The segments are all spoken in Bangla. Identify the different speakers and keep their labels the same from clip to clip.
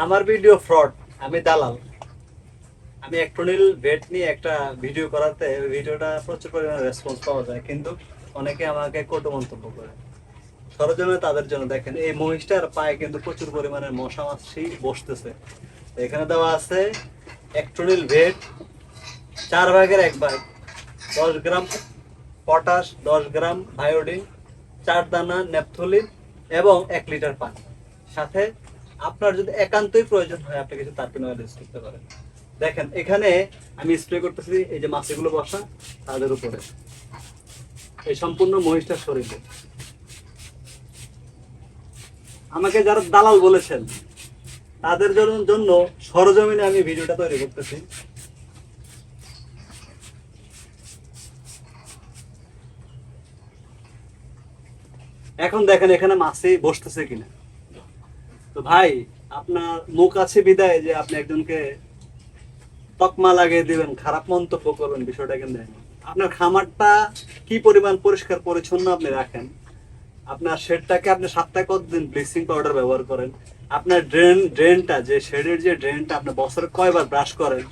Speaker 1: আমার ভিডিও ফ্রড, আমি দালাল। আমি ইলেকট্রনিক ভেট নিয়ে একটা ভিডিও করাতে ভিডিওটা প্রচুর পরিমাণে রেসপন্স পাওয়া যায়, কিন্তু অনেকে আমাকে কটু মন্তব্য করে। সরজমে তাদের জন্য দেখেন, এই মহিষটার পায়ে কিন্তু প্রচুর পরিমাণে মশা মাছি বসতেছে। এখানে দেওয়া আছে ইলেকট্রনিক ভেট 4/1 ভাগ, 10 গ্রাম পটাশ, 10 গ্রাম আয়োডিন, 4 দানা নেপথলিন এবং 1 লিটার পানি। সাথে আপনার যদি একান্তই প্রয়োজন হয় আপনি কিছু তারপিন অয়েল ইউজ করতে পারেন। দেখেন এখানে আমি স্প্রে করতেছি এই যে মাছিগুলো বসা তাদের উপরে, এই সম্পূর্ণ মহিষটার শরীরে। আমাকে যারা দালাল বলেছেন তাদের জন্য সরজমিনে আমি ভিডিওটা তৈরি করতেছি। এখন দেখেন এখানে মাছি বসতেছে কিনা। তো ভাই, আপনার মুখ আছে বিদায় যে আপনি একজনকে তকমা লাগিয়ে দিবেন, খারাপ মন্তব্য করবেন, বিষয়টা কিন্তু এমন। আপনার খামারটা কি পরিমাণ পরিষ্কার পরিচ্ছন্ন আপনি রাখেন, আপনার শেডটাকে আপনি সপ্তাহে কতদিন ব্লিচিং পাউডার ব্যবহার করেন, আপনার ড্রেনটা যে শেডের যে ড্রেনটা আপনি বছরে কয়বার ব্রাশ করেন,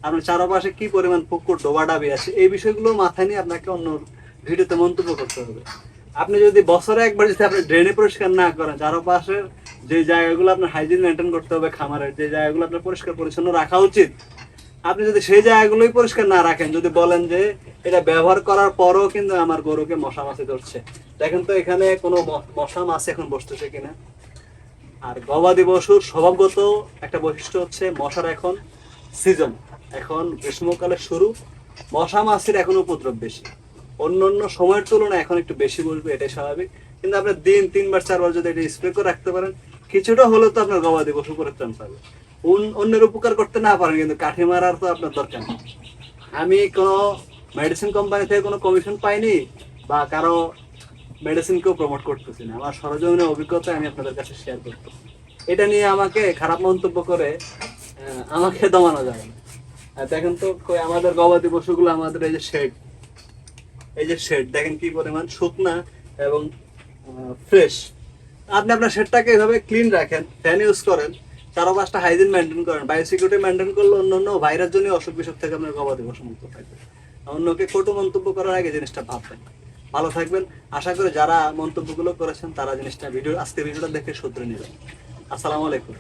Speaker 1: আপনার চারপাশে কি পরিমাণ পুকুর ডোবাডাবি আছে, এই বিষয়গুলো মাথায় নিয়ে আপনাকে অন্য ভিডিওতে মন্তব্য করতে হবে। আপনি যদি বছরে একবার যদি আপনি ড্রেনে পরিষ্কার না করেন, চারপাশের যে জায়গাগুলো আপনার হাইজিন মেনটেন করতে হবে, খামারের যে জায়গাগুলো আপনার পরিষ্কার পরিচ্ছন্ন রাখা উচিত, আপনি যদি সেই জায়গাগুলোই পরিষ্কার না রাখেন, যদি বলেন যে এটা ব্যবহার করার পরও কিন্তু আমার গরুকে মশা মাছি ধরছে, দেখেন তো এখানে কোনো মশা মাছি এখন বসতেছে কিনা। আর গবাদি পশুর স্বভাবগত একটা বৈশিষ্ট্য হচ্ছে মশার এখন সিজন, এখন গ্রীষ্মকালের শুরু, মশা মাছির এখন উপদ্রব বেশি, অন্য অন্য সময়ের তুলনায় এখন একটু বেশি বলবে, এটাই স্বাভাবিক। কিন্তু আপনি দিন 3বার 4বার যদি এটা স্প্রে করে রাখতে পারেন, কিছুটা হলেও তো আপনার গবাদি পশু পরিত্রাণ পাবে। অন্যের উপকার করতে না পারেন কিন্তু কাঠি মারার তো আপনার দরকার নেই। আমি কোনো মেডিসিন কোম্পানি থেকে কোনো কমিশন পাইনি বা কারো মেডিসিনকেও প্রমোট করতেছি না, আমার সরজমিনের অভিজ্ঞতা আমি আপনাদের কাছে শেয়ার করতে। এটা নিয়ে আমাকে খারাপ মন্তব্য করে আমাকে দমানো যাবে না। আর দেখেন তো আমাদের গবাদি পশুগুলো, আমাদের এই যে শেড, এই যে শেড দেখেন কি পরিমাণ শুকনা এবং ফ্রেশ। আপনি আপনার শেডটাকে এভাবে ক্লিন রাখেন, ফ্যান ইউজ করেন, চারপাশটা হাইজিন মেনটেন করেন, বায়োসিকিউরিটি মেনটেন করলে অন্য ভাইরাস জনিত অসুখ বিসুখ থেকে আপনার গবাদি পশু মুক্ত থাকবে। অন্যকে কটু মন্তব্য করার আগে জিনিসটা ভাববেন। ভালো থাকবেন। আশা করি যারা মন্তব্যগুলো করেছেন তারা জিনিসটা আজকে ভিডিওটা দেখে শুধরে নেবেন। আসসালামু আলাইকুম।